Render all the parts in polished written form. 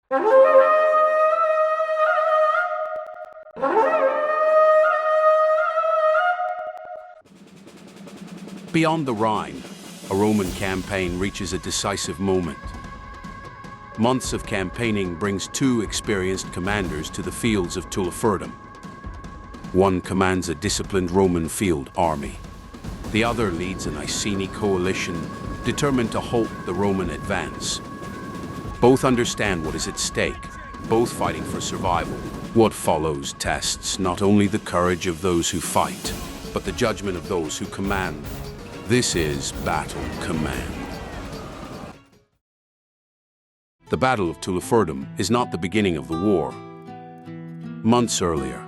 Beyond the Rhine, a Roman campaign reaches a decisive moment. Months of campaigning brings two experienced commanders to the fields of Tulifurdum. One commands a disciplined Roman field army. The other leads an Iceni coalition determined to halt the Roman advance. Both understand what is at stake, both fighting for survival. What follows tests not only the courage of those who fight, but the judgment of those who command. This is battle command. The Battle of Tulifurdum is not the beginning of the war. Months earlier,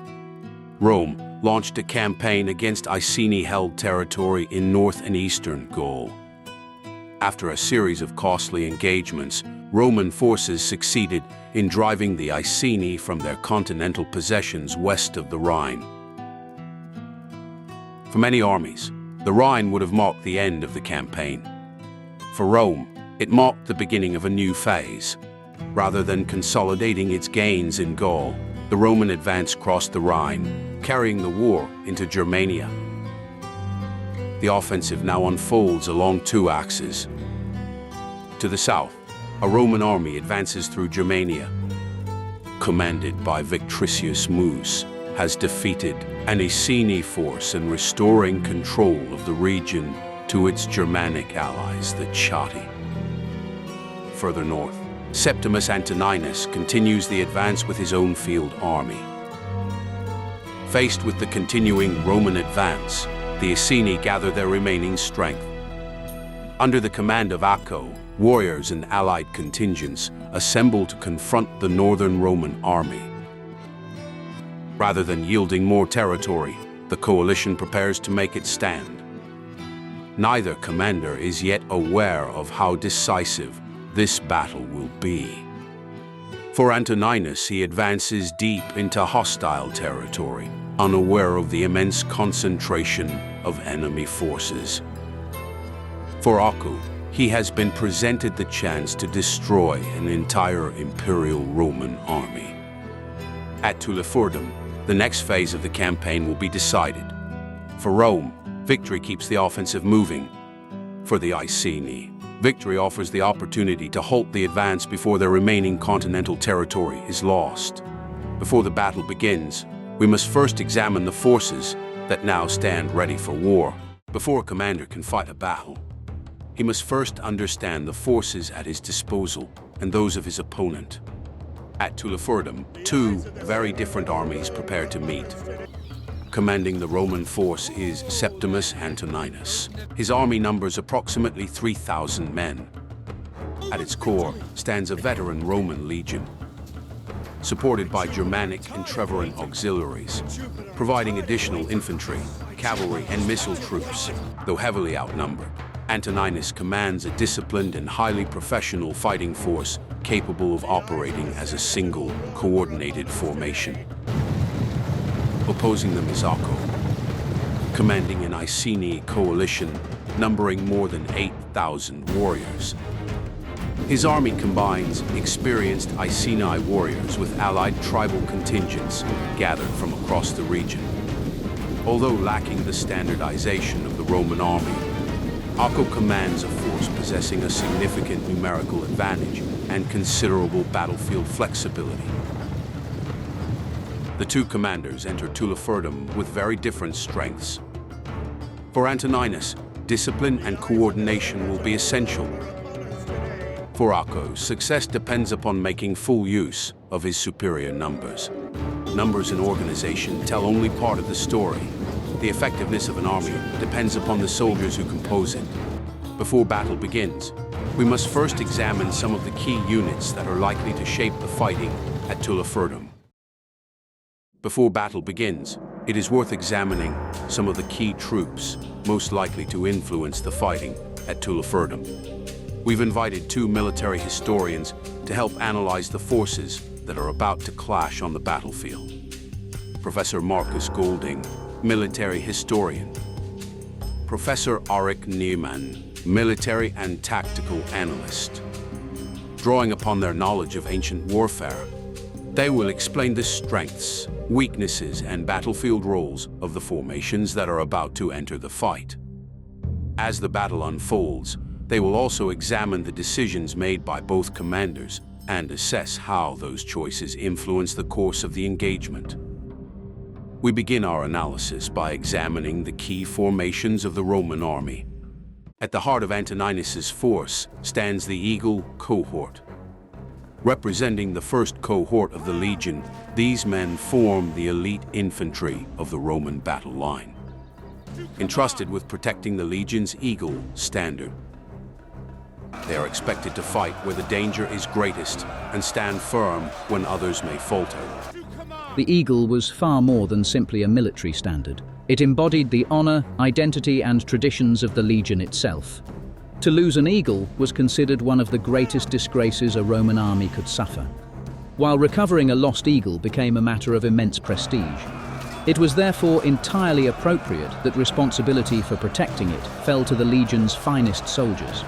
Rome launched a campaign against Iceni-held territory in north and eastern Gaul. After a series of costly engagements, Roman forces succeeded in driving the Iceni from their continental possessions west of the Rhine. For many armies, the Rhine would have marked the end of the campaign. For Rome, it marked the beginning of a new phase. Rather than consolidating its gains in Gaul, the Roman advance crossed the Rhine, carrying the war into Germania. The offensive now unfolds along two axes. To the south, a Roman army advances through Germania. Commanded by Victricius Mus, has defeated an Iceni force and restoring control of the region to its Germanic allies, the Chatti. Further north, Septimus Antoninus continues the advance with his own field army. Faced with the continuing Roman advance, the Iceni gather their remaining strength. Under the command of Acco, warriors and allied contingents assemble to confront the northern Roman army. Rather than yielding more territory, the coalition prepares to make its stand. Neither commander is yet aware of how decisive this battle will be. For Antoninus, he advances deep into hostile territory, unaware of the immense concentration of enemy forces. For Acco, he has been presented the chance to destroy an entire imperial Roman army. At Tulifurdum, the next phase of the campaign will be decided. For Rome, victory keeps the offensive moving. For the Iceni, victory offers the opportunity to halt the advance before their remaining continental territory is lost. Before the battle begins, we must first examine the forces that now stand ready for war. Before a commander can fight a battle, he must first understand the forces at his disposal and those of his opponent. At Tulifurdum, two very different armies prepare to meet. Commanding the Roman force is Septimus Antoninus. His army numbers approximately 3,000 men. At its core stands a veteran Roman legion, supported by Germanic and Treveran auxiliaries, providing additional infantry, cavalry, and missile troops. Though heavily outnumbered, Antoninus commands a disciplined and highly professional fighting force capable of operating as a single, coordinated formation. Opposing them is Acco, commanding an Iceni coalition numbering more than 8,000 warriors. His army combines experienced Iceni warriors with allied tribal contingents gathered from across the region. Although lacking the standardization of the Roman army, Acco commands a force possessing a significant numerical advantage and considerable battlefield flexibility. The two commanders enter Tulifurdum with very different strengths. For Antoninus, discipline and coordination will be essential. For Acco, success depends upon making full use of his superior numbers. Numbers and organization tell only part of the story. The effectiveness of an army depends upon the soldiers who compose it. Before battle begins, we must first examine some of the key units that are likely to shape the fighting at Tulifurdum. Before battle begins, it is worth examining some of the key troops most likely to influence the fighting at Tulifurdum. We've invited two military historians to help analyze the forces that are about to clash on the battlefield. Professor Marcus Golding, military historian. Professor Arik Niemann, military and tactical analyst. drawing upon their knowledge of ancient warfare. They will explain the strengths, weaknesses, and battlefield roles of the formations that are about to enter the fight. As the battle unfolds, they will also examine the decisions made by both commanders and assess how those choices influence the course of the engagement. We begin our analysis by examining the key formations of the Roman army. At the heart of Antoninus's force stands the Eagle cohort. Representing the first cohort of the legion, these men form the elite infantry of the Roman battle line, entrusted with protecting the legion's eagle standard. They are expected to fight where the danger is greatest and stand firm when others may falter. The eagle was far more than simply a military standard. It embodied the honor, identity, and traditions of the legion itself. To lose an eagle was considered one of the greatest disgraces a Roman army could suffer, while recovering a lost eagle became a matter of immense prestige. It was therefore entirely appropriate that responsibility for protecting it fell to the legion's finest soldiers.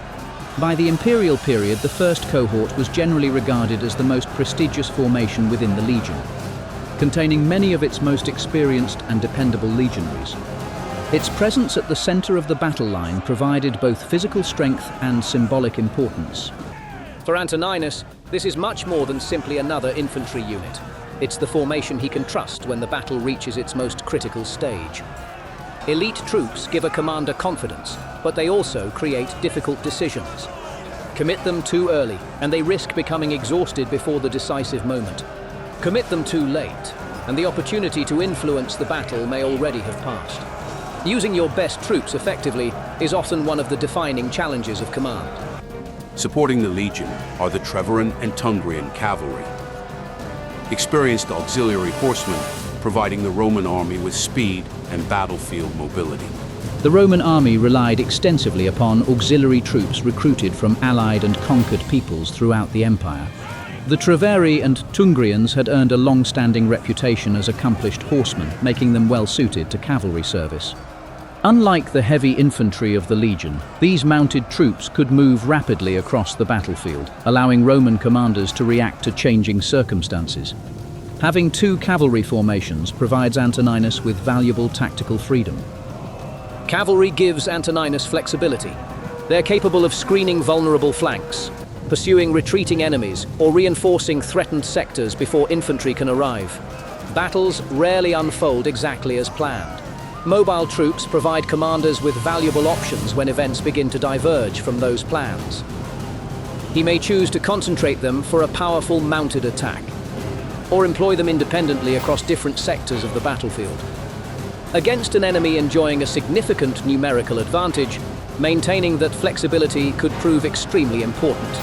By the imperial period, the first cohort was generally regarded as the most prestigious formation within the legion, containing many of its most experienced and dependable legionaries. Its presence at the center of the battle line provided both physical strength and symbolic importance. For Antoninus, this is much more than simply another infantry unit. It's the formation he can trust when the battle reaches its most critical stage. Elite troops give a commander confidence, but they also create difficult decisions. Commit them too early, and they risk becoming exhausted before the decisive moment. Commit them too late, and the opportunity to influence the battle may already have passed. Using your best troops effectively is often one of the defining challenges of command. Supporting the legion are the Treveran and Tungrian cavalry, experienced auxiliary horsemen providing the Roman army with speed and battlefield mobility. The Roman army relied extensively upon auxiliary troops recruited from allied and conquered peoples throughout the empire. The Treveri and Tungrians had earned a long-standing reputation as accomplished horsemen, making them well-suited to cavalry service. Unlike the heavy infantry of the legion, these mounted troops could move rapidly across the battlefield, allowing Roman commanders to react to changing circumstances. Having two cavalry formations provides Antoninus with valuable tactical freedom. Cavalry gives Antoninus flexibility. They're capable of screening vulnerable flanks, pursuing retreating enemies, or reinforcing threatened sectors before infantry can arrive. Battles rarely unfold exactly as planned. Mobile troops provide commanders with valuable options when events begin to diverge from those plans. He may choose to concentrate them for a powerful mounted attack, or employ them independently across different sectors of the battlefield. Against an enemy enjoying a significant numerical advantage, maintaining that flexibility could prove extremely important.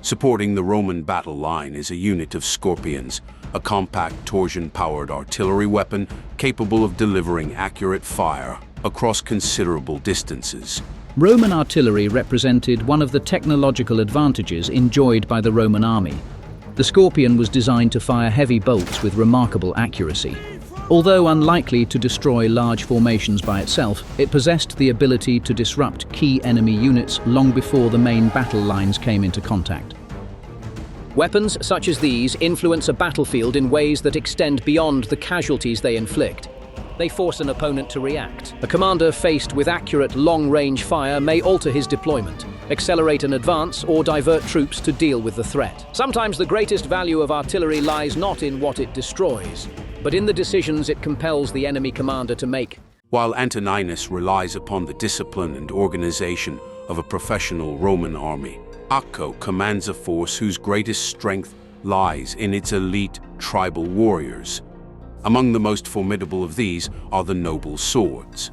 Supporting the Roman battle line is a unit of Scorpions, a compact torsion-powered artillery weapon capable of delivering accurate fire across considerable distances. Roman artillery represented one of the technological advantages enjoyed by the Roman army. The Scorpion was designed to fire heavy bolts with remarkable accuracy. Although unlikely to destroy large formations by itself, it possessed the ability to disrupt key enemy units long before the main battle lines came into contact. Weapons such as these influence a battlefield in ways that extend beyond the casualties they inflict. They force an opponent to react. A commander faced with accurate long-range fire may alter his deployment, accelerate an advance, or divert troops to deal with the threat. Sometimes the greatest value of artillery lies not in what it destroys, but in the decisions it compels the enemy commander to make. While Antoninus relies upon the discipline and organization of a professional Roman army, Acco commands a force whose greatest strength lies in its elite tribal warriors. Among the most formidable of these are the noble swords.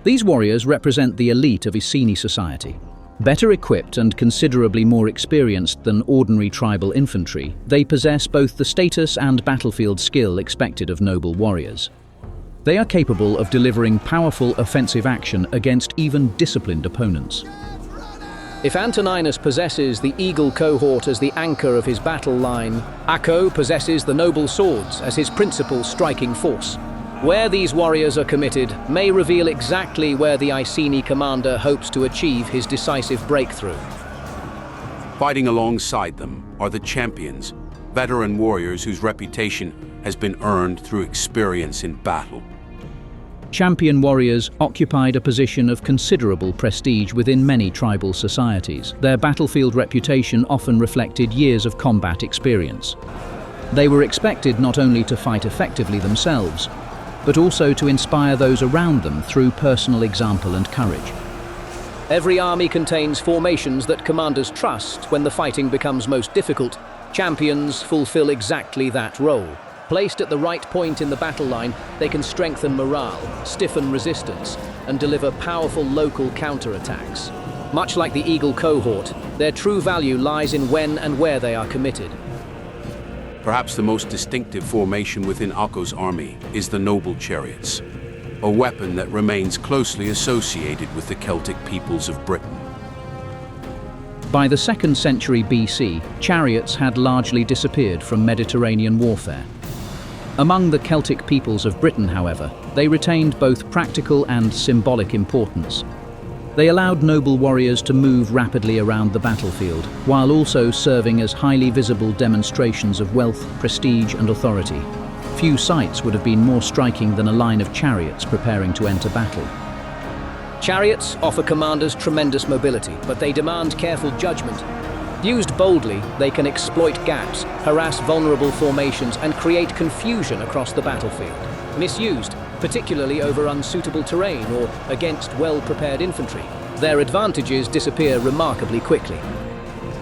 These warriors represent the elite of Iceni society. Better equipped and considerably more experienced than ordinary tribal infantry, they possess both the status and battlefield skill expected of noble warriors. They are capable of delivering powerful offensive action against even disciplined opponents. If Antoninus possesses the Eagle cohort as the anchor of his battle line, Acco possesses the noble swords as his principal striking force. Where these warriors are committed may reveal exactly where the Iceni commander hopes to achieve his decisive breakthrough. Fighting alongside them are the champions, veteran warriors whose reputation has been earned through experience in battle. Champion warriors occupied a position of considerable prestige within many tribal societies. Their battlefield reputation often reflected years of combat experience. They were expected not only to fight effectively themselves, but also to inspire those around them through personal example and courage. Every army contains formations that commanders trust when the fighting becomes most difficult. Champions fulfill exactly that role. Placed at the right point in the battle line, they can strengthen morale, stiffen resistance, and deliver powerful local counterattacks. Much like the Eagle cohort, their true value lies in when and where they are committed. Perhaps the most distinctive formation within Acco's army is the noble chariots, a weapon that remains closely associated with the Celtic peoples of Britain. By the 2nd century BC, chariots had largely disappeared from Mediterranean warfare. Among the Celtic peoples of Britain, however, they retained both practical and symbolic importance. They allowed noble warriors to move rapidly around the battlefield, while also serving as highly visible demonstrations of wealth, prestige, and authority. Few sights would have been more striking than a line of chariots preparing to enter battle. Chariots offer commanders tremendous mobility, but they demand careful judgment. Used boldly, they can exploit gaps, harass vulnerable formations, and create confusion across the battlefield. Misused, particularly over unsuitable terrain or against well-prepared infantry, their advantages disappear remarkably quickly.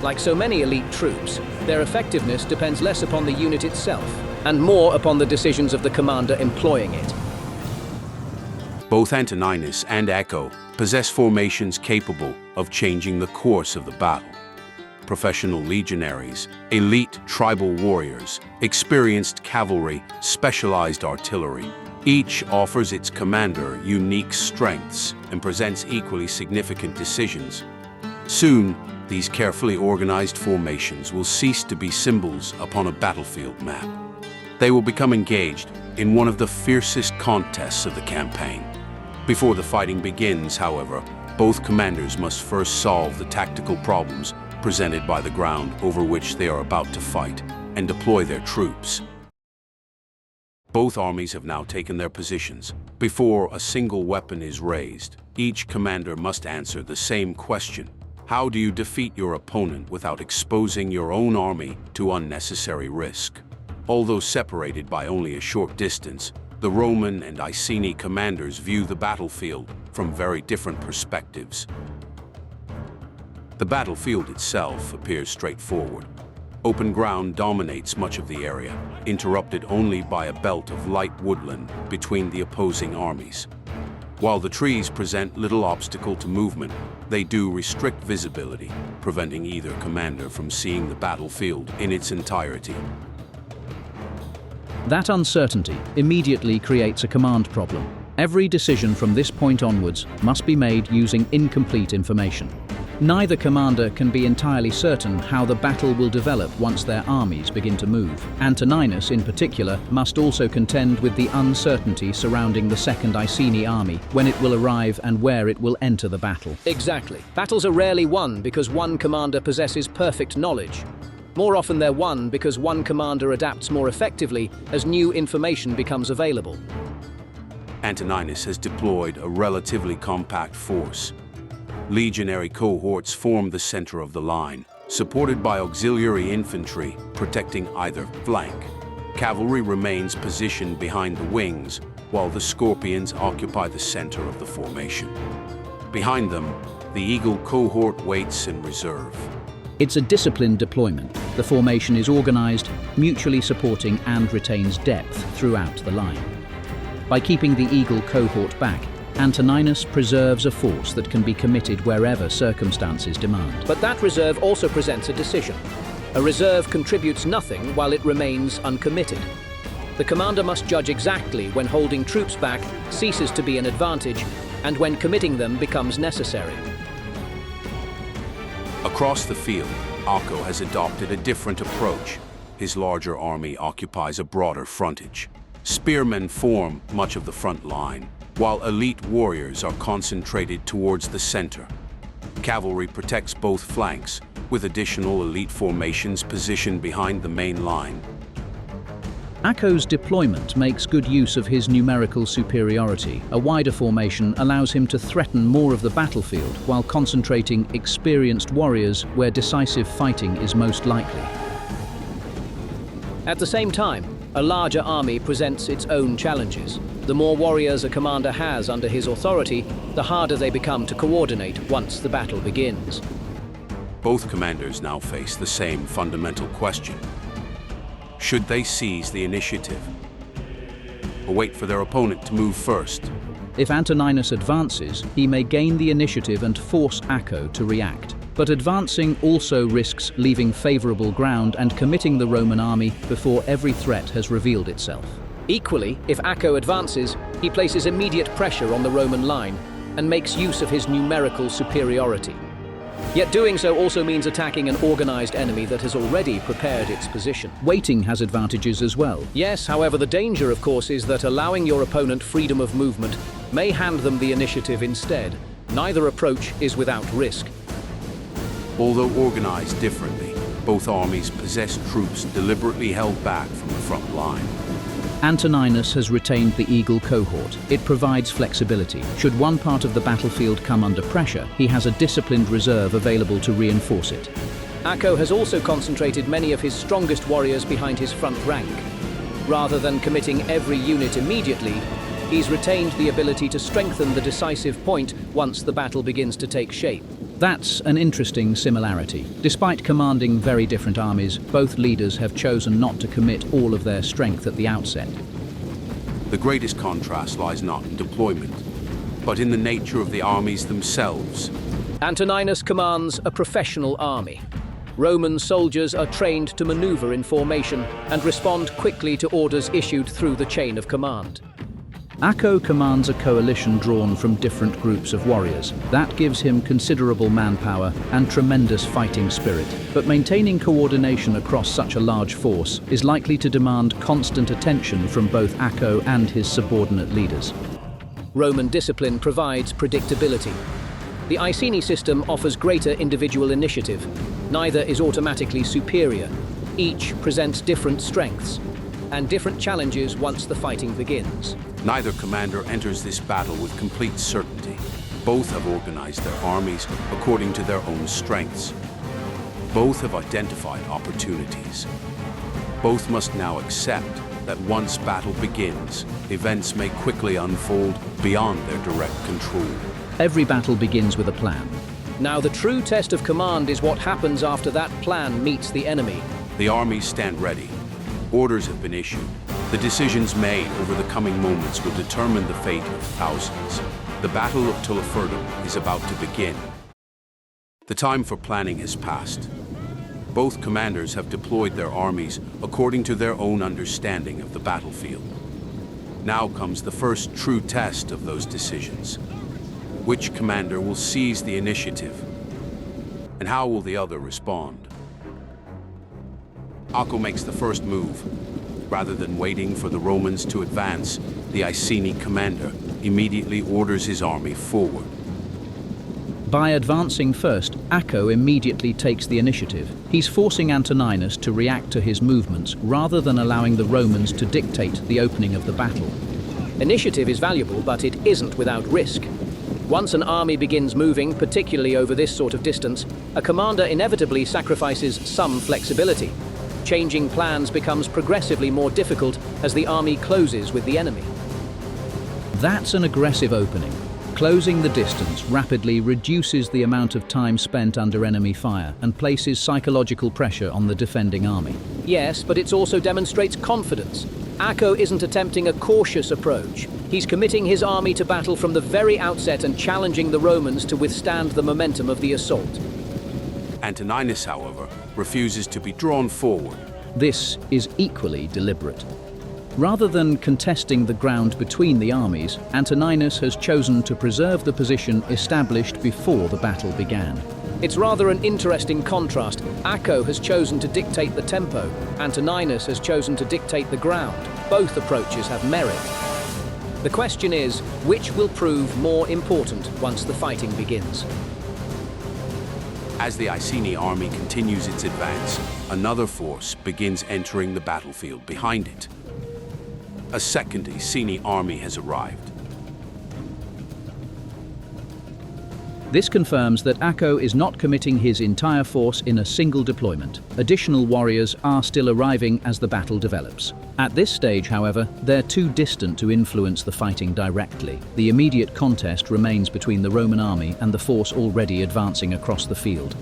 Like so many elite troops, their effectiveness depends less upon the unit itself and more upon the decisions of the commander employing it. Both Antoninus and Acco possess formations capable of changing the course of the battle. Professional legionaries, elite tribal warriors, experienced cavalry, specialized artillery. Each offers its commander unique strengths and presents equally significant decisions. Soon, these carefully organized formations will cease to be symbols upon a battlefield map. They will become engaged in one of the fiercest contests of the campaign. Before the fighting begins, however, both commanders must first solve the tactical problems presented by the ground over which they are about to fight and deploy their troops. Both armies have now taken their positions. Before a single weapon is raised, each commander must answer the same question. How do you defeat your opponent without exposing your own army to unnecessary risk? Although separated by only a short distance, the Roman and Iceni commanders view the battlefield from very different perspectives. The battlefield itself appears straightforward. Open ground dominates much of the area, interrupted only by a belt of light woodland between the opposing armies. While the trees present little obstacle to movement, they do restrict visibility, preventing either commander from seeing the battlefield in its entirety. That uncertainty immediately creates a command problem. Every decision from this point onwards must be made using incomplete information. Neither commander can be entirely certain how the battle will develop once their armies begin to move. Antoninus, in particular, must also contend with the uncertainty surrounding the Second Iceni army, when it will arrive and where it will enter the battle. Exactly. Battles are rarely won because one commander possesses perfect knowledge. More often they're won because one commander adapts more effectively as new information becomes available. Antoninus has deployed a relatively compact force. Legionary cohorts form the center of the line, supported by auxiliary infantry protecting either flank. Cavalry remains positioned behind the wings, while the Scorpions occupy the center of the formation. Behind them, the Eagle cohort waits in reserve. It's a disciplined deployment. The formation is organized, mutually supporting, and retains depth throughout the line. By keeping the Eagle cohort back, Antoninus preserves a force that can be committed wherever circumstances demand. But that reserve also presents a decision. A reserve contributes nothing while it remains uncommitted. The commander must judge exactly when holding troops back ceases to be an advantage and when committing them becomes necessary. Across the field, Acco has adopted a different approach. His larger army occupies a broader frontage. Spearmen form much of the front line, while elite warriors are concentrated towards the center. Cavalry protects both flanks, with additional elite formations positioned behind the main line. Acco's deployment makes good use of his numerical superiority. A wider formation allows him to threaten more of the battlefield while concentrating experienced warriors where decisive fighting is most likely. At the same time, a larger army presents its own challenges. The more warriors a commander has under his authority, the harder they become to coordinate once the battle begins. Both commanders now face the same fundamental question. Should they seize the initiative, or wait for their opponent to move first? If Antoninus advances, he may gain the initiative and force Acco to react. But advancing also risks leaving favorable ground and committing the Roman army before every threat has revealed itself. Equally, if Acco advances, he places immediate pressure on the Roman line and makes use of his numerical superiority. Yet doing so also means attacking an organized enemy that has already prepared its position. Waiting has advantages as well. Yes, however, the danger, of course, is that allowing your opponent freedom of movement may hand them the initiative instead. Neither approach is without risk. Although organized differently, both armies possess troops deliberately held back from the front line. Antoninus has retained the Eagle cohort. It provides flexibility. Should one part of the battlefield come under pressure, he has a disciplined reserve available to reinforce it. Acco has also concentrated many of his strongest warriors behind his front rank. Rather than committing every unit immediately, he's retained the ability to strengthen the decisive point once the battle begins to take shape. That's an interesting similarity. Despite commanding very different armies, both leaders have chosen not to commit all of their strength at the outset. The greatest contrast lies not in deployment, but in the nature of the armies themselves. Antoninus commands a professional army. Roman soldiers are trained to maneuver in formation and respond quickly to orders issued through the chain of command. Acco commands a coalition drawn from different groups of warriors. That gives him considerable manpower and tremendous fighting spirit. But maintaining coordination across such a large force is likely to demand constant attention from both Acco and his subordinate leaders. Roman discipline provides predictability. The Iceni system offers greater individual initiative. Neither is automatically superior. Each presents different strengths and different challenges once the fighting begins. Neither commander enters this battle with complete certainty. Both have organized their armies according to their own strengths. Both have identified opportunities. Both must now accept that once battle begins, events may quickly unfold beyond their direct control. Every battle begins with a plan. Now the true test of command is what happens after that plan meets the enemy. The armies stand ready. Orders have been issued. The decisions made over the coming moments will determine the fate of thousands. The Battle of Tulifurdum is about to begin. The time for planning has passed. Both commanders have deployed their armies according to their own understanding of the battlefield. Now comes the first true test of those decisions. Which commander will seize the initiative? And how will the other respond? Acco makes the first move. Rather than waiting for the Romans to advance, the Iceni commander immediately orders his army forward. By advancing first, Acco immediately takes the initiative. He's forcing Antoninus to react to his movements rather than allowing the Romans to dictate the opening of the battle. Initiative is valuable, but it isn't without risk. Once an army begins moving, particularly over this sort of distance, a commander inevitably sacrifices some flexibility. Changing plans becomes progressively more difficult as the army closes with the enemy. That's an aggressive opening. Closing the distance rapidly reduces the amount of time spent under enemy fire and places psychological pressure on the defending army. Yes, but it also demonstrates confidence. Acco isn't attempting a cautious approach. He's committing his army to battle from the very outset and challenging the Romans to withstand the momentum of the assault. Antoninus, however, refuses to be drawn forward. This is equally deliberate. Rather than contesting the ground between the armies, Antoninus has chosen to preserve the position established before the battle began. It's rather an interesting contrast. Acco has chosen to dictate the tempo. Antoninus has chosen to dictate the ground. Both approaches have merit. The question is, which will prove more important once the fighting begins? As the Iceni army continues its advance, another force begins entering the battlefield behind it. A second Iceni army has arrived. This confirms that Acco is not committing his entire force in a single deployment. Additional warriors are still arriving as the battle develops. At this stage, however, they're too distant to influence the fighting directly. The immediate contest remains between the Roman army and the force already advancing across the field.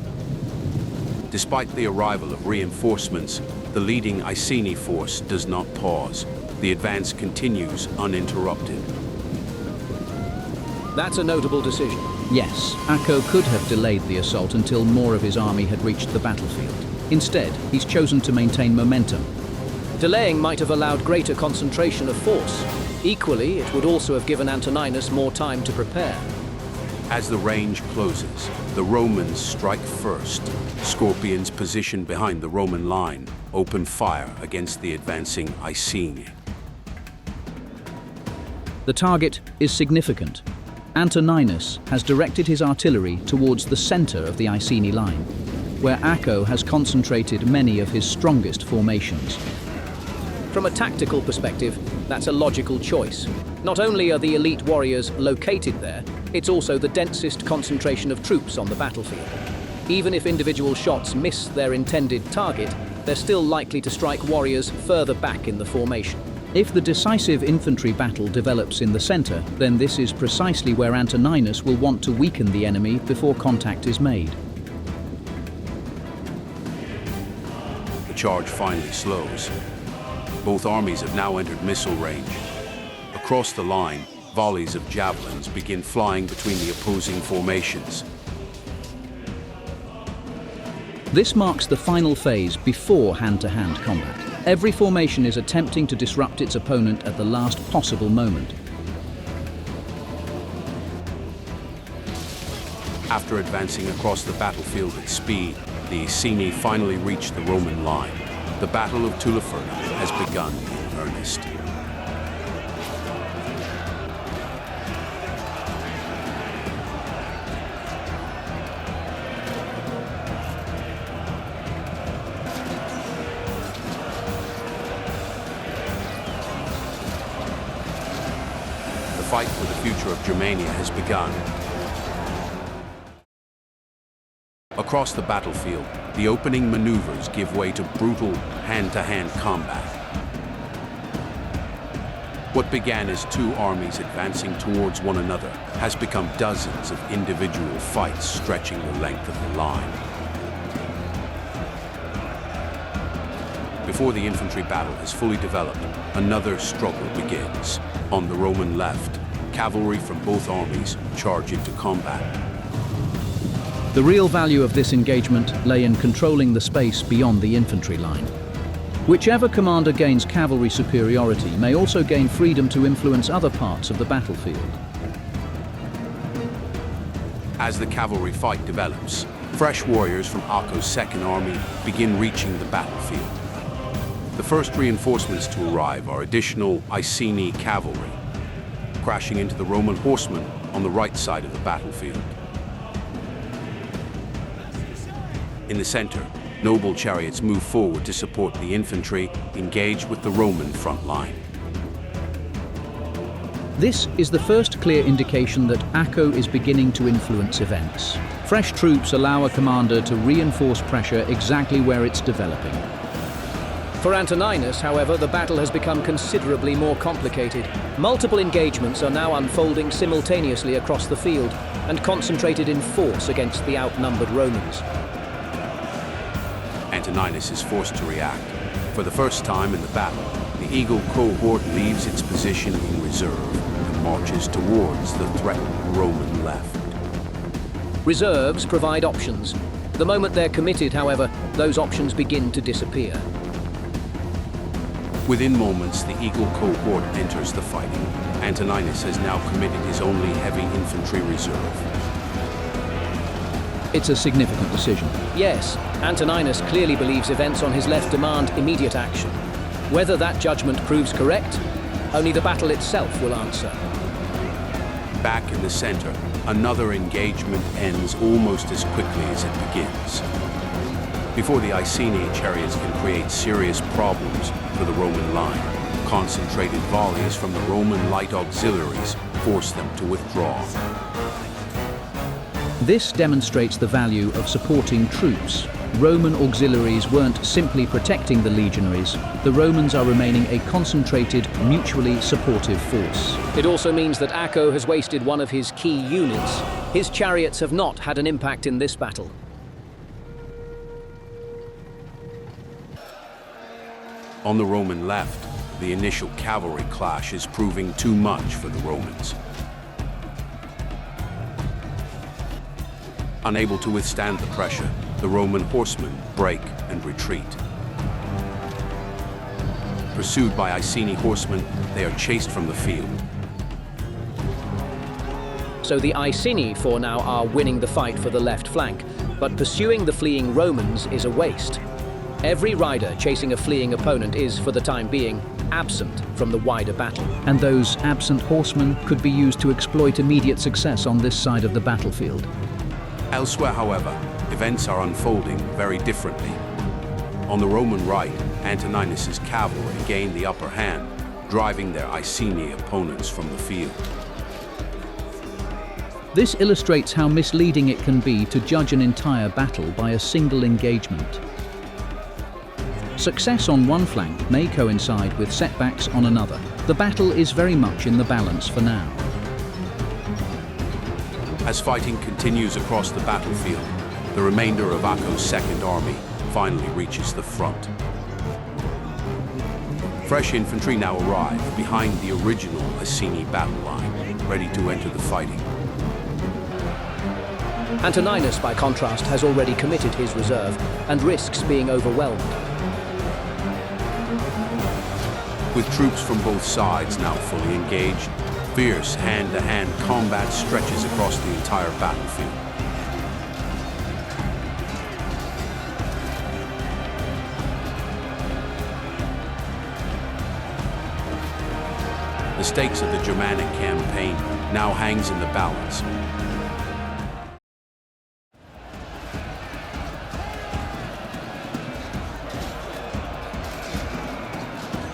Despite the arrival of reinforcements, the leading Iceni force does not pause. The advance continues uninterrupted. That's a notable decision. Yes, Acco could have delayed the assault until more of his army had reached the battlefield. Instead, he's chosen to maintain momentum. Delaying might have allowed greater concentration of force. Equally, it would also have given Antoninus more time to prepare. As the range closes, the Romans strike first. Scorpions positioned behind the Roman line open fire against the advancing Iceni. The target is significant. Antoninus has directed his artillery towards the center of the Iceni line, where Acco has concentrated many of his strongest formations. From a tactical perspective, that's a logical choice. Not only are the elite warriors located there, it's also the densest concentration of troops on the battlefield. Even if individual shots miss their intended target, they're still likely to strike warriors further back in the formation. If the decisive infantry battle develops in the center, then this is precisely where Antoninus will want to weaken the enemy before contact is made. The charge finally slows. Both armies have now entered missile range. Across the line, volleys of javelins begin flying between the opposing formations. This marks the final phase before hand-to-hand combat. Every formation is attempting to disrupt its opponent at the last possible moment. After advancing across the battlefield at speed, the Iceni finally reach the Roman line. The Battle of Tulifurdum has begun in earnest. The fight for the future of Germania has begun. Across the battlefield, the opening maneuvers give way to brutal hand-to-hand combat. What began as two armies advancing towards one another has become dozens of individual fights stretching the length of the line. Before the infantry battle has fully developed, another struggle begins. On the Roman left, cavalry from both armies charge into combat. The real value of this engagement lay in controlling the space beyond the infantry line. Whichever commander gains cavalry superiority may also gain freedom to influence other parts of the battlefield. As the cavalry fight develops, fresh warriors from Acco's second army begin reaching the battlefield. The first reinforcements to arrive are additional Iceni cavalry, crashing into the Roman horsemen on the right side of the battlefield. In the center, noble chariots move forward to support the infantry engaged with the Roman front line. This is the first clear indication that Acco is beginning to influence events. Fresh troops allow a commander to reinforce pressure exactly where it's developing. For Antoninus, however, the battle has become considerably more complicated. Multiple engagements are now unfolding simultaneously across the field and concentrated in force against the outnumbered Romans. Antoninus is forced to react. For the first time in the battle, the Eagle cohort leaves its position in reserve and marches towards the threatened Roman left. Reserves provide options. The moment they're committed, however, those options begin to disappear. Within moments, the Eagle cohort enters the fighting. Antoninus has now committed his only heavy infantry reserve. It's a significant decision. Yes, Antoninus clearly believes events on his left demand immediate action. Whether that judgment proves correct, only the battle itself will answer. Back in the center, another engagement ends almost as quickly as it begins. Before the Iceni chariots can create serious problems for the Roman line, concentrated volleys from the Roman light auxiliaries force them to withdraw. This demonstrates the value of supporting troops. Roman auxiliaries weren't simply protecting the legionaries. The Romans are remaining a concentrated, mutually supportive force. It also means that Acco has wasted one of his key units. His chariots have not had an impact in this battle. On the Roman left, the initial cavalry clash is proving too much for the Romans. Unable to withstand the pressure, the Roman horsemen break and retreat. Pursued by Iceni horsemen, they are chased from the field. So the Iceni for now are winning the fight for the left flank, but pursuing the fleeing Romans is a waste. Every rider chasing a fleeing opponent is, for the time being, absent from the wider battle. And those absent horsemen could be used to exploit immediate success on this side of the battlefield. Elsewhere, however, events are unfolding very differently. On the Roman right, Antoninus's cavalry gain the upper hand, driving their Iceni opponents from the field. This illustrates how misleading it can be to judge an entire battle by a single engagement. Success on one flank may coincide with setbacks on another. The battle is very much in the balance for now. As fighting continues across the battlefield, the remainder of Acco's Second Army finally reaches the front. Fresh infantry now arrive behind the original Iceni battle line, ready to enter the fighting. Antoninus, by contrast, has already committed his reserve and risks being overwhelmed. With troops from both sides now fully engaged, fierce hand-to-hand combat stretches across the entire battlefield. The stakes of the Germanic campaign now hangs in the balance.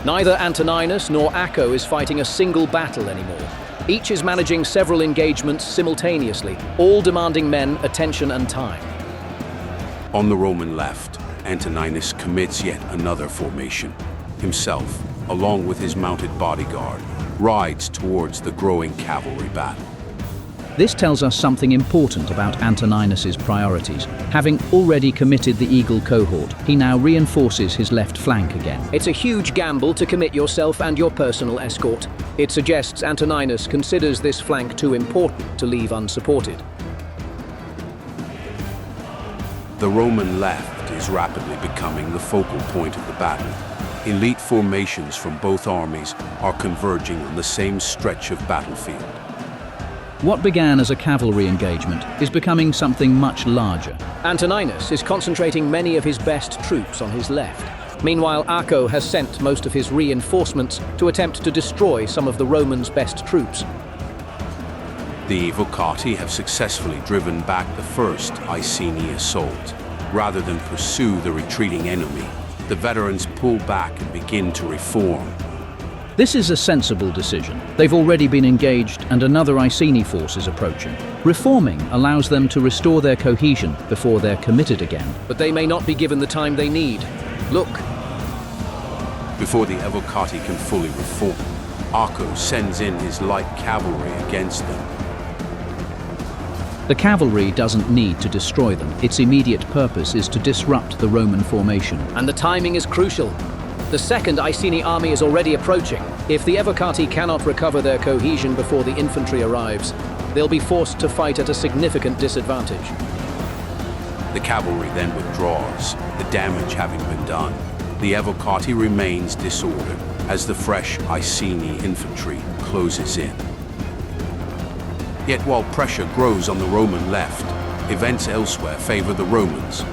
Neither Antoninus nor Acco is fighting a single battle anymore. Each is managing several engagements simultaneously, all demanding men, attention and time. On the Roman left, Antoninus commits yet another formation. Himself, along with his mounted bodyguard, rides towards the growing cavalry battle. This tells us something important about Antoninus's priorities. Having already committed the Eagle cohort, he now reinforces his left flank again. It's a huge gamble to commit yourself and your personal escort. It suggests Antoninus considers this flank too important to leave unsupported. The Roman left is rapidly becoming the focal point of the battle. Elite formations from both armies are converging on the same stretch of battlefield. What began as a cavalry engagement is becoming something much larger. Antoninus is concentrating many of his best troops on his left. Meanwhile, Acco has sent most of his reinforcements to attempt to destroy some of the Romans' best troops. The Vocati have successfully driven back the first Iceni assault. Rather than pursue the retreating enemy, the veterans pull back and begin to reform. This is a sensible decision. They've already been engaged and another Iceni force is approaching. Reforming allows them to restore their cohesion before they're committed again. But they may not be given the time they need. Look. Before the Evocati can fully reform, Acco sends in his light cavalry against them. The cavalry doesn't need to destroy them. Its immediate purpose is to disrupt the Roman formation. And the timing is crucial. The second Iceni army is already approaching. If the Evocati cannot recover their cohesion before the infantry arrives, they'll be forced to fight at a significant disadvantage. The cavalry then withdraws, the damage having been done. The Evocati remains disordered as the fresh Iceni infantry closes in. Yet while pressure grows on the Roman left, events elsewhere favor the Romans.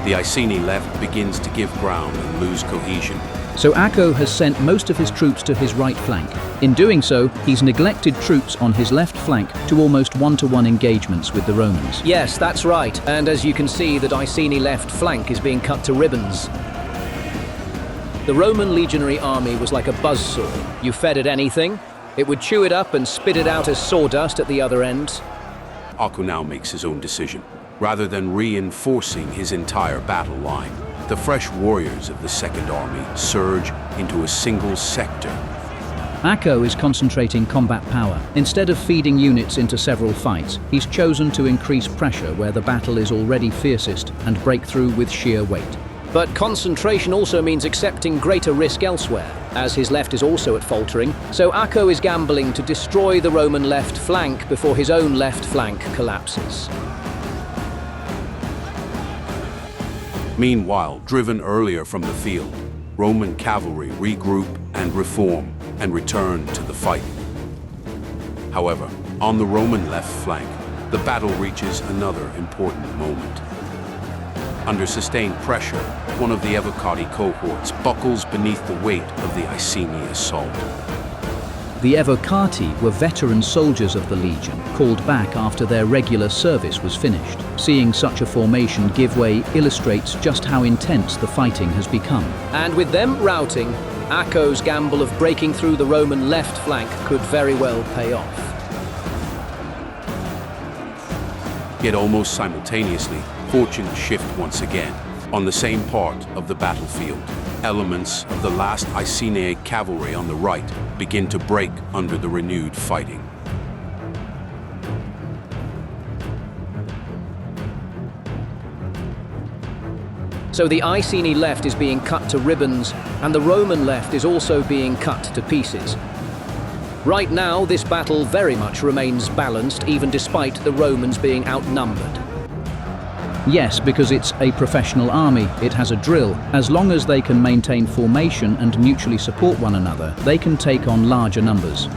The Iceni left begins to give ground and lose cohesion. So Acco has sent most of his troops to his right flank. In doing so, he's neglected troops on his left flank to almost one-to-one engagements with the Romans. Yes, that's right. And as you can see, the Iceni left flank is being cut to ribbons. The Roman legionary army was like a buzzsaw. You fed it anything, it would chew it up and spit it out as sawdust at the other end. Acco now makes his own decision. Rather than reinforcing his entire battle line, the fresh warriors of the Second Army surge into a single sector. Acco is concentrating combat power. Instead of feeding units into several fights, he's chosen to increase pressure where the battle is already fiercest and break through with sheer weight. But concentration also means accepting greater risk elsewhere, as his left is also at faltering, so Acco is gambling to destroy the Roman left flank before his own left flank collapses. Meanwhile, driven earlier from the field, Roman cavalry regroup and reform and return to the fight. However, on the Roman left flank, the battle reaches another important moment. Under sustained pressure, one of the Evocati cohorts buckles beneath the weight of the Iceni assault. The Evocati were veteran soldiers of the legion, called back after their regular service was finished. Seeing such a formation give way illustrates just how intense the fighting has become. And with them routing, Acco's gamble of breaking through the Roman left flank could very well pay off. Yet almost simultaneously, fortunes shift once again. On the same part of the battlefield, elements of the last Iceni cavalry on the right begin to break under the renewed fighting. So the Iceni left is being cut to ribbons, and the Roman left is also being cut to pieces. Right now, this battle very much remains balanced, even despite the Romans being outnumbered. Yes, because it's a professional army, it has a drill. As long as they can maintain formation and mutually support one another, they can take on larger numbers.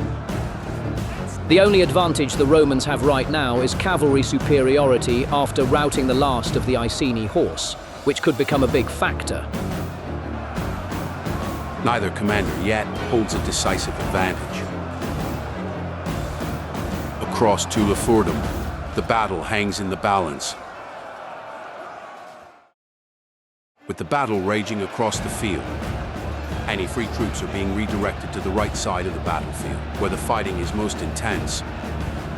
The only advantage the Romans have right now is cavalry superiority after routing the last of the Iceni horse, which could become a big factor. Neither commander yet holds a decisive advantage. Across Tulifurdum, the battle hangs in the balance. With the battle raging across the field, anti-free troops are being redirected to the right side of the battlefield, where the fighting is most intense.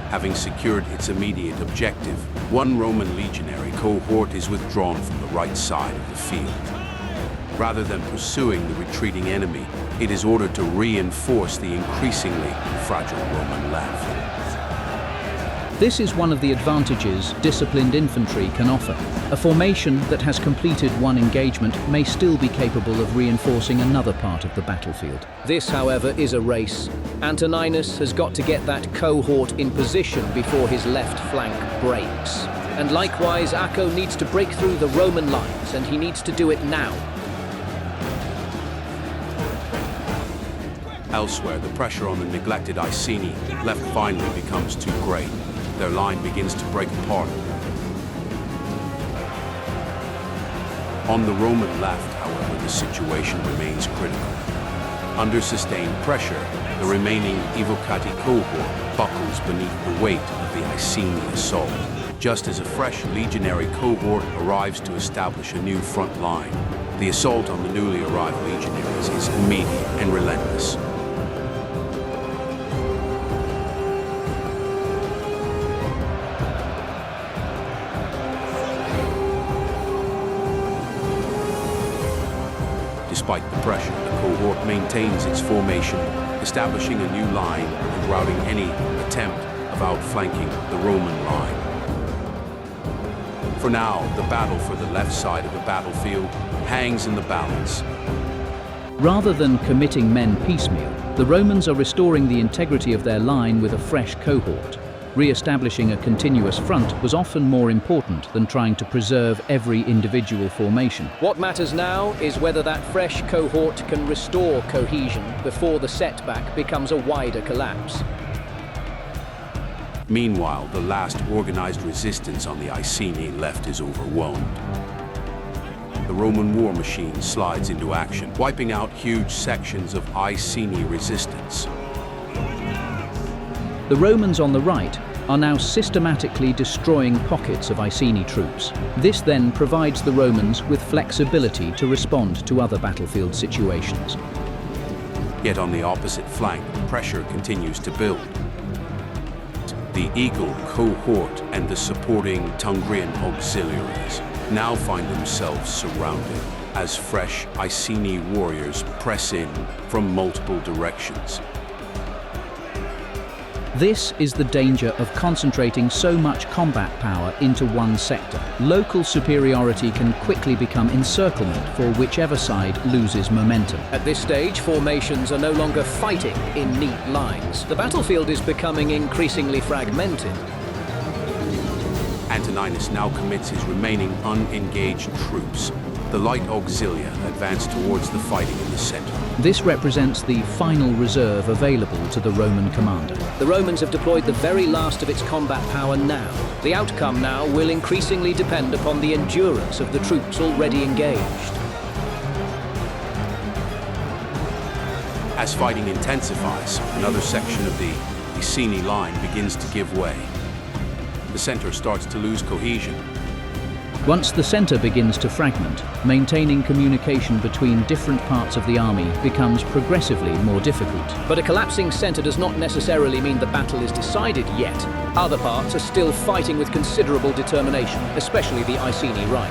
Having secured its immediate objective, one Roman legionary cohort is withdrawn from the right side of the field. Rather than pursuing the retreating enemy, it is ordered to reinforce the increasingly fragile Roman left. This is one of the advantages disciplined infantry can offer. A formation that has completed one engagement may still be capable of reinforcing another part of the battlefield. This, however, is a race. Antoninus has got to get that cohort in position before his left flank breaks. And likewise, Acco needs to break through the Roman lines, and he needs to do it now. Elsewhere, the pressure on the neglected Iceni left finally becomes too great. Their line begins to break apart. On the Roman left, however, the situation remains critical. Under sustained pressure, the remaining Evocati cohort buckles beneath the weight of the Iceni assault. Just as a fresh legionary cohort arrives to establish a new front line, the assault on the newly arrived legionaries is immediate and relentless. Despite the pressure, the cohort maintains its formation, establishing a new line and routing any attempt of outflanking the Roman line. For now, the battle for the left side of the battlefield hangs in the balance. Rather than committing men piecemeal, the Romans are restoring the integrity of their line with a fresh cohort. Re-establishing a continuous front was often more important than trying to preserve every individual formation. What matters now is whether that fresh cohort can restore cohesion before the setback becomes a wider collapse. Meanwhile, the last organized resistance on the Iceni left is overwhelmed. the Roman war machine slides into action, wiping out huge sections of Iceni resistance. The Romans on the right are now systematically destroying pockets of Iceni troops. This then provides the Romans with flexibility to respond to other battlefield situations. Yet on the opposite flank, pressure continues to build. The Eagle cohort and the supporting Tungrian auxiliaries now find themselves surrounded as fresh Iceni warriors press in from multiple directions. This is the danger of concentrating so much combat power into one sector. Local superiority can quickly become encirclement for whichever side loses momentum. At this stage, formations are no longer fighting in neat lines. The battlefield is becoming increasingly fragmented. Antoninus now commits his remaining unengaged troops. The light auxilia advance towards the fighting in the center. This represents the final reserve available to the Roman commander. The Romans have deployed the very last of its combat power now. The outcome now will increasingly depend upon the endurance of the troops already engaged. As fighting intensifies, another section of the Iceni line begins to give way. The center starts to lose cohesion. Once the center begins to fragment, maintaining communication between different parts of the army becomes progressively more difficult. But a collapsing center does not necessarily mean the battle is decided yet. Other parts are still fighting with considerable determination, especially the Iceni right.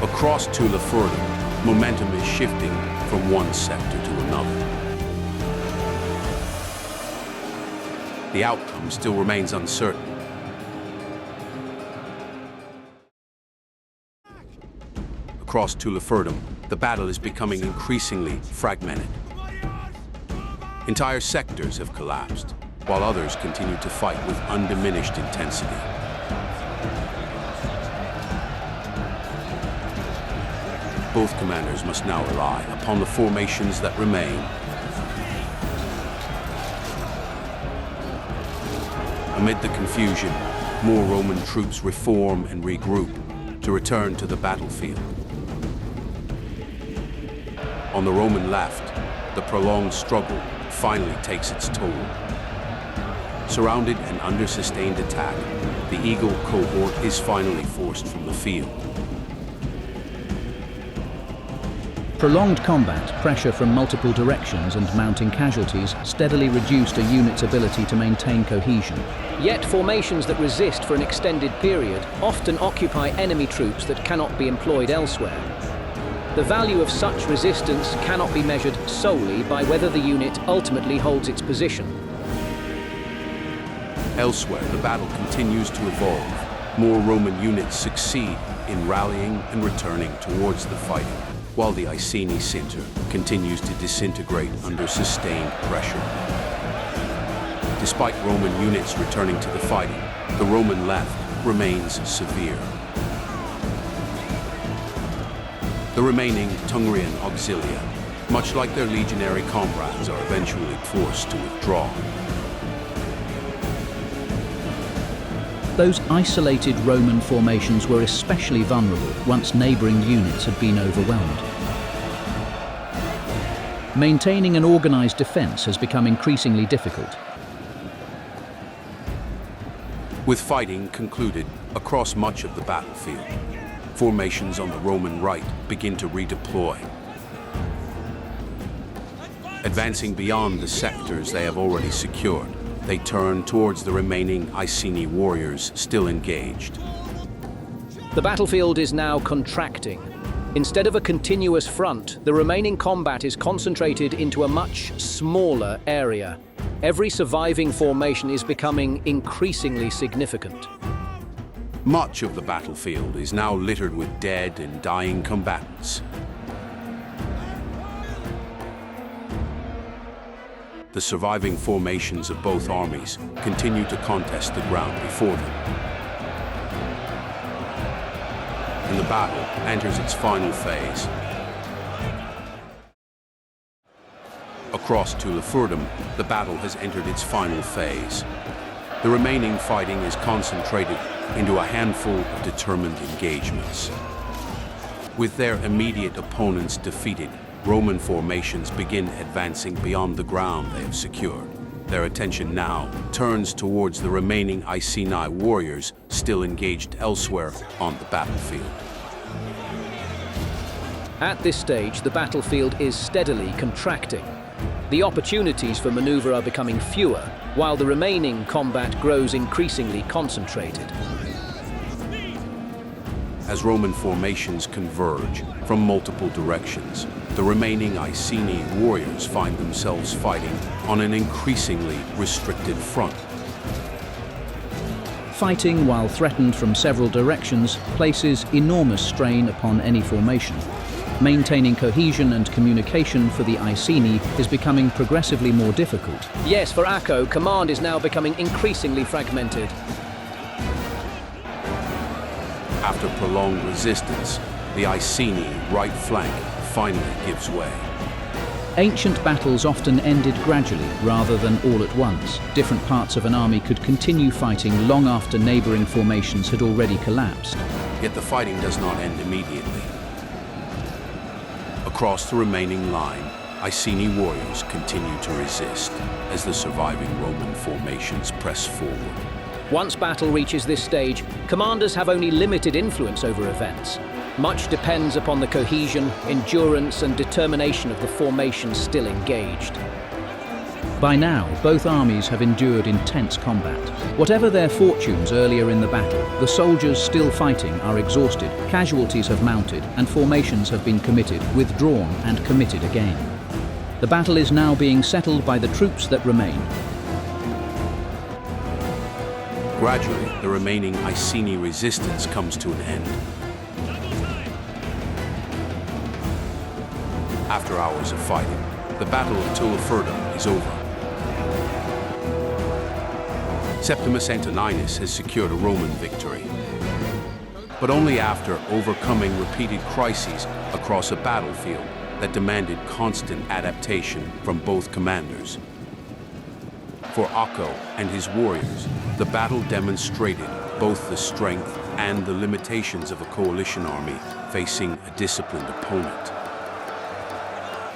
Across Tulifurdum, momentum is shifting from one sector to another. The outcome still remains uncertain. Across Tulifurdum, the battle is becoming increasingly fragmented. Entire sectors have collapsed, while others continue to fight with undiminished intensity. Both commanders must now rely upon the formations that remain. Amid the confusion, more Roman troops reform and regroup to return to the battlefield. On the Roman left, the prolonged struggle finally takes its toll. Surrounded and under sustained attack, the Eagle cohort is finally forced from the field. Prolonged combat, pressure from multiple directions and mounting casualties steadily reduced a unit's ability to maintain cohesion. Yet formations that resist for an extended period often occupy enemy troops that cannot be employed elsewhere. The value of such resistance cannot be measured solely by whether the unit ultimately holds its position. Elsewhere, the battle continues to evolve. More Roman units succeed in rallying and returning towards the fighting, while the Iceni center continues to disintegrate under sustained pressure. Despite Roman units returning to the fighting, the Roman left remains severe. The remaining Tungrian auxilia, much like their legionary comrades, are eventually forced to withdraw. Those isolated Roman formations were especially vulnerable once neighboring units had been overwhelmed. Maintaining an organized defense has become increasingly difficult. With fighting concluded across much of the battlefield, formations on the Roman right begin to redeploy. Advancing beyond the sectors they have already secured, they turn towards the remaining Iceni warriors still engaged. The battlefield is now contracting. Instead of a continuous front, the remaining combat is concentrated into a much smaller area. Every surviving formation is becoming increasingly significant. Much of the battlefield is now littered with dead and dying combatants. The surviving formations of both armies continue to contest the ground before them. And the battle enters its final phase. Across Tulifurdum, the battle has entered its final phase. the remaining fighting is concentrated into a handful of determined engagements. With their immediate opponents defeated, Roman formations begin advancing beyond the ground they have secured. Their attention now turns towards the remaining Iceni warriors still engaged elsewhere on the battlefield. At this stage, the battlefield is steadily contracting. The opportunities for maneuver are becoming fewer, while the remaining combat grows increasingly concentrated. As Roman formations converge from multiple directions, the remaining Iceni warriors find themselves fighting on an increasingly restricted front. Fighting while threatened from several directions places enormous strain upon any formation. Maintaining cohesion and communication for the Iceni is becoming progressively more difficult. Yes, for Acco, command is now becoming increasingly fragmented. After prolonged resistance, the Iceni right flank finally gives way. Ancient battles often ended gradually rather than all at once. Different parts of an army could continue fighting long after neighboring formations had already collapsed. Yet the fighting does not end immediately. Across the remaining line, Iceni warriors continue to resist as the surviving Roman formations press forward. Once battle reaches this stage, commanders have only limited influence over events. Much depends upon the cohesion, endurance, and determination of the formation still engaged. By now, both armies have endured intense combat. Whatever their fortunes earlier in the battle, the soldiers still fighting are exhausted, casualties have mounted, and formations have been committed, withdrawn, and committed again. The battle is now being settled by the troops that remain. Gradually, the remaining Iceni resistance comes to an end. After hours of fighting, the Battle of Tulifurdum is over. Septimus Antoninus has secured a Roman victory, but only after overcoming repeated crises across a battlefield that demanded constant adaptation from both commanders. For Acco and his warriors, the battle demonstrated both the strength and the limitations of a coalition army facing a disciplined opponent.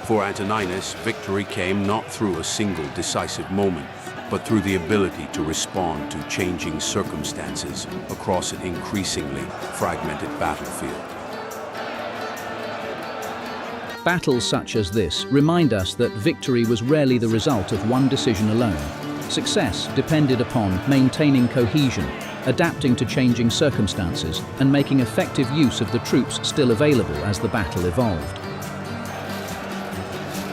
For Antoninus, victory came not through a single decisive moment, but through the ability to respond to changing circumstances across an increasingly fragmented battlefield. Battles such as this remind us that victory was rarely the result of one decision alone. Success depended upon maintaining cohesion, adapting to changing circumstances, and making effective use of the troops still available as the battle evolved.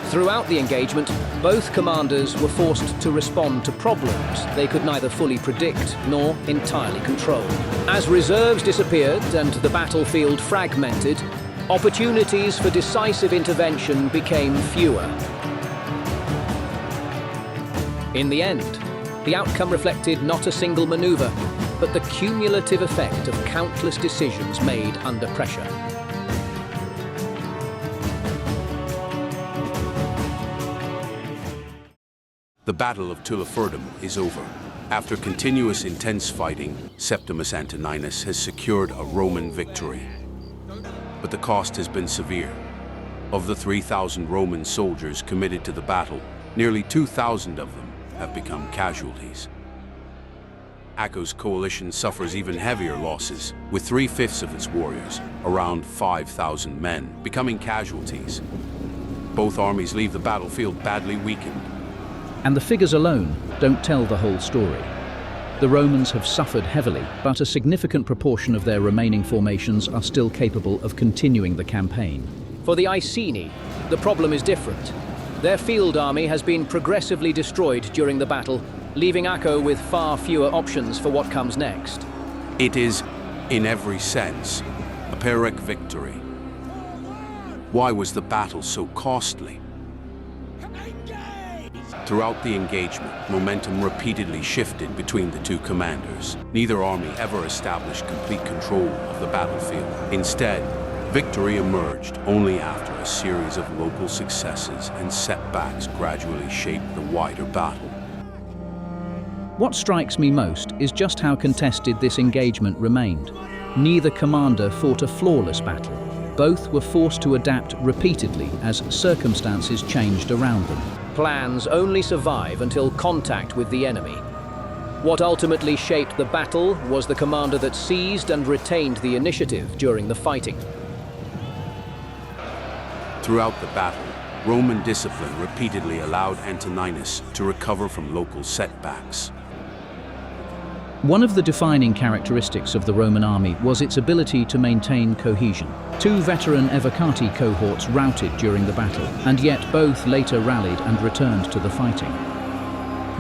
Throughout the engagement, both commanders were forced to respond to problems they could neither fully predict nor entirely control. As reserves disappeared and the battlefield fragmented, opportunities for decisive intervention became fewer. In the end, the outcome reflected not a single maneuver, but the cumulative effect of countless decisions made under pressure. The Battle of Tulifurdum is over. After continuous intense fighting, Septimus Antoninus has secured a Roman victory. But the cost has been severe. Of the 3,000 Roman soldiers committed to the battle, nearly 2,000 of them have become casualties. Acco's coalition suffers even heavier losses, with 3/5 of its warriors, around 5,000 men, becoming casualties. Both armies leave the battlefield badly weakened. And the figures alone don't tell the whole story. The Romans have suffered heavily, but a significant proportion of their remaining formations are still capable of continuing the campaign. For the Iceni, the problem is different. Their field army has been progressively destroyed during the battle, leaving Acco with far fewer options for what comes next. It is, in every sense, a Pyrrhic victory. Why was the battle so costly? Throughout the engagement, momentum repeatedly shifted between the two commanders. Neither army ever established complete control of the battlefield. Instead, victory emerged only after a series of local successes and setbacks gradually shaped the wider battle. What strikes me most is just how contested this engagement remained. Neither commander fought a flawless battle. Both were forced to adapt repeatedly as circumstances changed around them. Plans only survive until contact with the enemy. What ultimately shaped the battle was the commander that seized and retained the initiative during the fighting. Throughout the battle, Roman discipline repeatedly allowed Antoninus to recover from local setbacks. One of the defining characteristics of the Roman army was its ability to maintain cohesion. Two veteran Evocati cohorts routed during the battle, and yet both later rallied and returned to the fighting.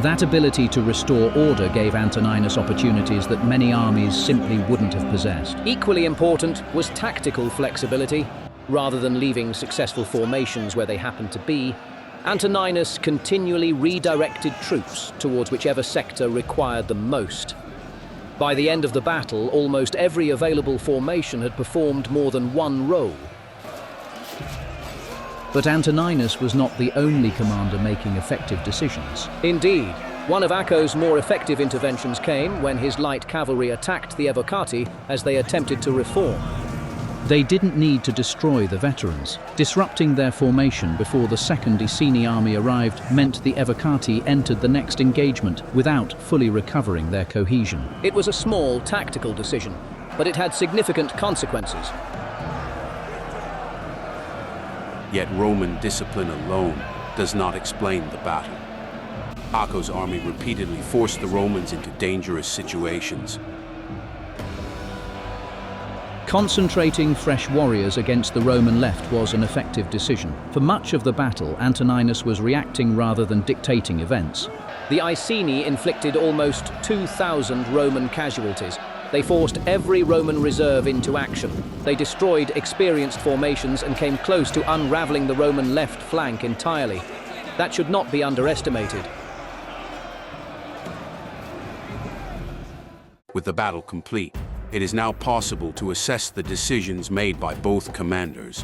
That ability to restore order gave Antoninus opportunities that many armies simply wouldn't have possessed. Equally important was tactical flexibility. Rather than leaving successful formations where they happened to be, Antoninus continually redirected troops towards whichever sector required them most. By the end of the battle, almost every available formation had performed more than one role. But Antoninus was not the only commander making effective decisions. Indeed, one of Acco's more effective interventions came when his light cavalry attacked the Evocati as they attempted to reform. They didn't need to destroy the veterans. Disrupting their formation before the second Iceni army arrived meant the Evocati entered the next engagement without fully recovering their cohesion. It was a small tactical decision, but it had significant consequences. Yet Roman discipline alone does not explain the battle. Acco's army repeatedly forced the Romans into dangerous situations. Concentrating fresh warriors against the Roman left was an effective decision. For much of the battle, Antoninus was reacting rather than dictating events. The Iceni inflicted almost 2,000 Roman casualties. They forced every Roman reserve into action. They destroyed experienced formations and came close to unraveling the Roman left flank entirely. That should not be underestimated. With the battle complete, it is now possible to assess the decisions made by both commanders.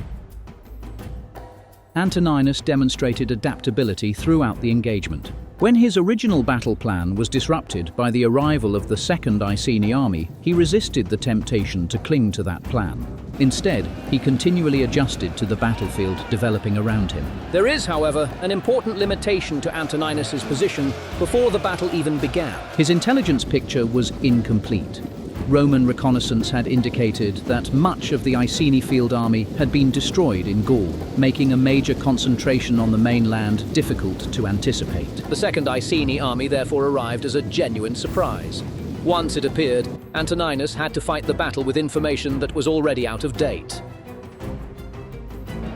Antoninus demonstrated adaptability throughout the engagement. When his original battle plan was disrupted by the arrival of the Second Iceni army, he resisted the temptation to cling to that plan. Instead, he continually adjusted to the battlefield developing around him. There is, however, an important limitation to Antoninus's position before the battle even began. His intelligence picture was incomplete. Roman reconnaissance had indicated that much of the Iceni field army had been destroyed in Gaul, making a major concentration on the mainland difficult to anticipate. The Second Iceni army therefore arrived as a genuine surprise. Once it appeared, Antoninus had to fight the battle with information that was already out of date.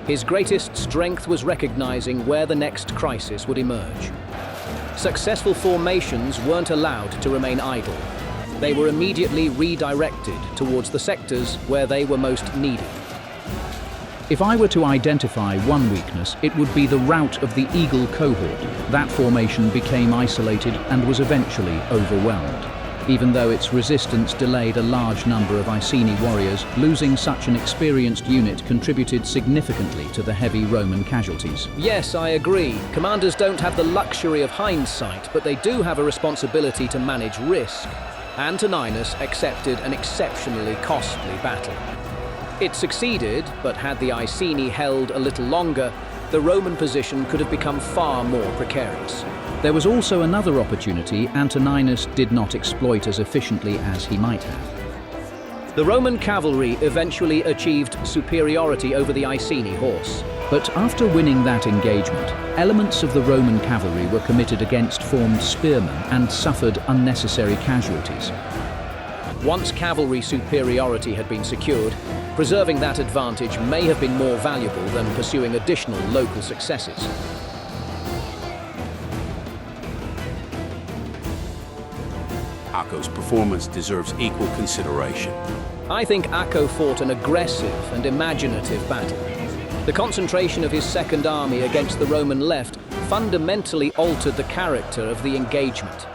His greatest strength was recognizing where the next crisis would emerge. Successful formations weren't allowed to remain idle. They were immediately redirected towards the sectors where they were most needed. If I were to identify one weakness, it would be the rout of the Eagle cohort. That formation became isolated and was eventually overwhelmed. Even though its resistance delayed a large number of Iceni warriors, losing such an experienced unit contributed significantly to the heavy Roman casualties. Yes, I agree. Commanders don't have the luxury of hindsight, but they do have a responsibility to manage risk. Antoninus accepted an exceptionally costly battle. It succeeded, but had the Iceni held a little longer, the Roman position could have become far more precarious. There was also another opportunity Antoninus did not exploit as efficiently as he might have. The Roman cavalry eventually achieved superiority over the Iceni horse. But after winning that engagement, elements of the Roman cavalry were committed against formed spearmen and suffered unnecessary casualties. Once cavalry superiority had been secured, preserving that advantage may have been more valuable than pursuing additional local successes. Acco's performance deserves equal consideration. I think Acco fought an aggressive and imaginative battle. The concentration of his second army against the Roman left fundamentally altered the character of the engagement.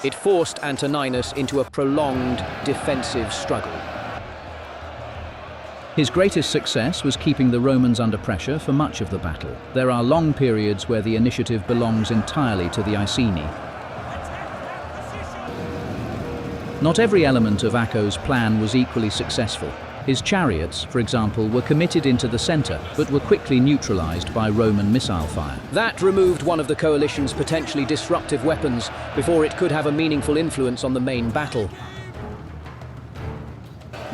It forced Antoninus into a prolonged defensive struggle. His greatest success was keeping the Romans under pressure for much of the battle. There are long periods where the initiative belongs entirely to the Iceni. Not every element of Acco's plan was equally successful. His chariots, for example, were committed into the center, but were quickly neutralized by Roman missile fire. That removed one of the coalition's potentially disruptive weapons before it could have a meaningful influence on the main battle.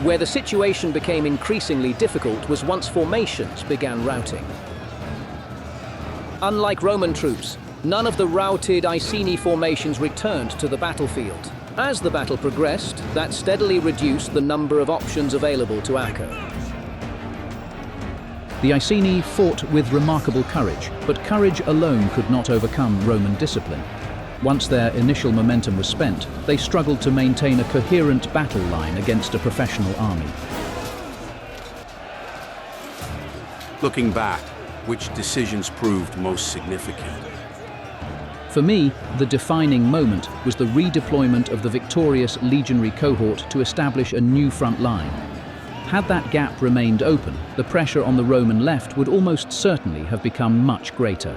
Where the situation became increasingly difficult was once formations began routing. Unlike Roman troops, none of the routed Iceni formations returned to the battlefield. As the battle progressed, that steadily reduced the number of options available to Acco. The Iceni fought with remarkable courage, but courage alone could not overcome Roman discipline. Once their initial momentum was spent, they struggled to maintain a coherent battle line against a professional army. Looking back, which decisions proved most significant? For me, the defining moment was the redeployment of the victorious legionary cohort to establish a new front line. Had that gap remained open, the pressure on the Roman left would almost certainly have become much greater.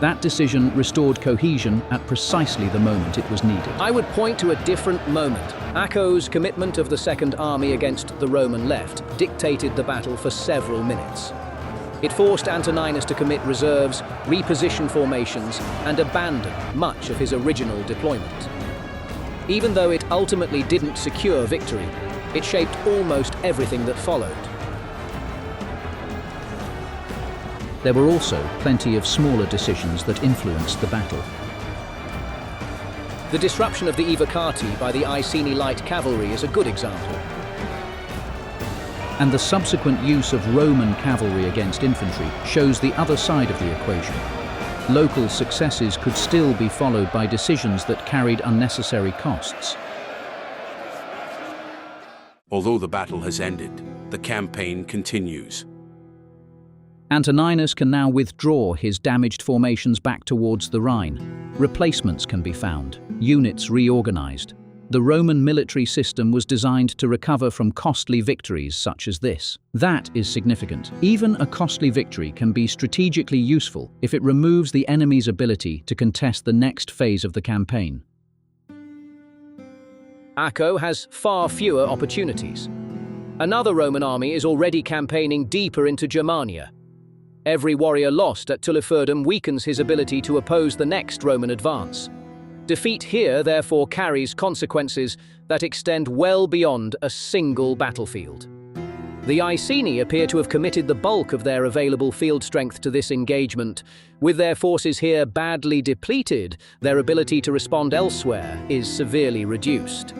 That decision restored cohesion at precisely the moment it was needed. I would point to a different moment. Acco's commitment of the Second Army against the Roman left dictated the battle for several minutes. It forced Antoninus to commit reserves, reposition formations, and abandon much of his original deployment. Even though it ultimately didn't secure victory, it shaped almost everything that followed. There were also plenty of smaller decisions that influenced the battle. The disruption of the Evocati by the Iceni light cavalry is a good example. And the subsequent use of Roman cavalry against infantry shows the other side of the equation. Local successes could still be followed by decisions that carried unnecessary costs. Although the battle has ended, the campaign continues. Antoninus can now withdraw his damaged formations back towards the Rhine. Replacements can be found, units reorganized. The Roman military system was designed to recover from costly victories such as this. That is significant. Even a costly victory can be strategically useful if it removes the enemy's ability to contest the next phase of the campaign. Acco has far fewer opportunities. Another Roman army is already campaigning deeper into Germania. Every warrior lost at Tulifurdum weakens his ability to oppose the next Roman advance. Defeat here therefore carries consequences that extend well beyond a single battlefield. The Iceni appear to have committed the bulk of their available field strength to this engagement. With their forces here badly depleted, their ability to respond elsewhere is severely reduced.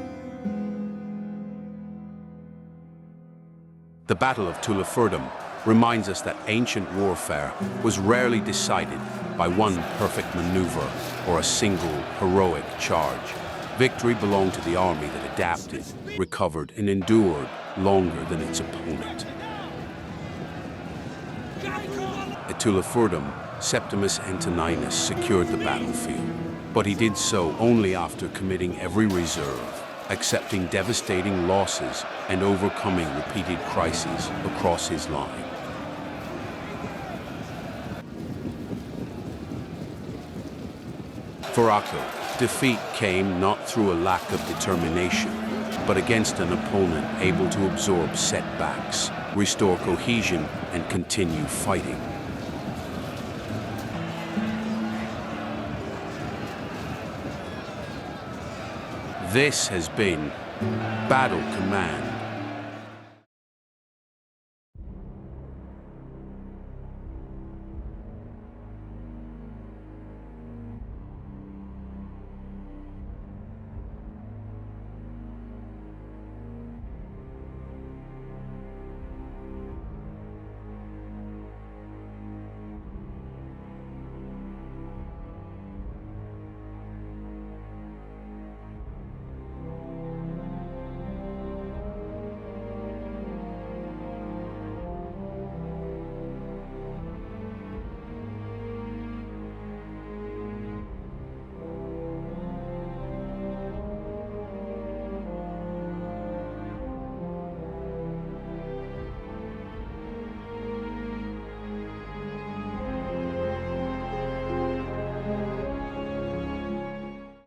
The Battle of Tulifurdum reminds us that ancient warfare was rarely decided by one perfect maneuver or a single heroic charge. Victory belonged to the army that adapted, recovered, and endured longer than its opponent. At Tulifurdum, Septimus Antoninus secured the battlefield, but he did so only after committing every reserve, accepting devastating losses, and overcoming repeated crises across his line. For Acco, defeat came not through a lack of determination, but against an opponent able to absorb setbacks, restore cohesion, and continue fighting. This has been Battle Command.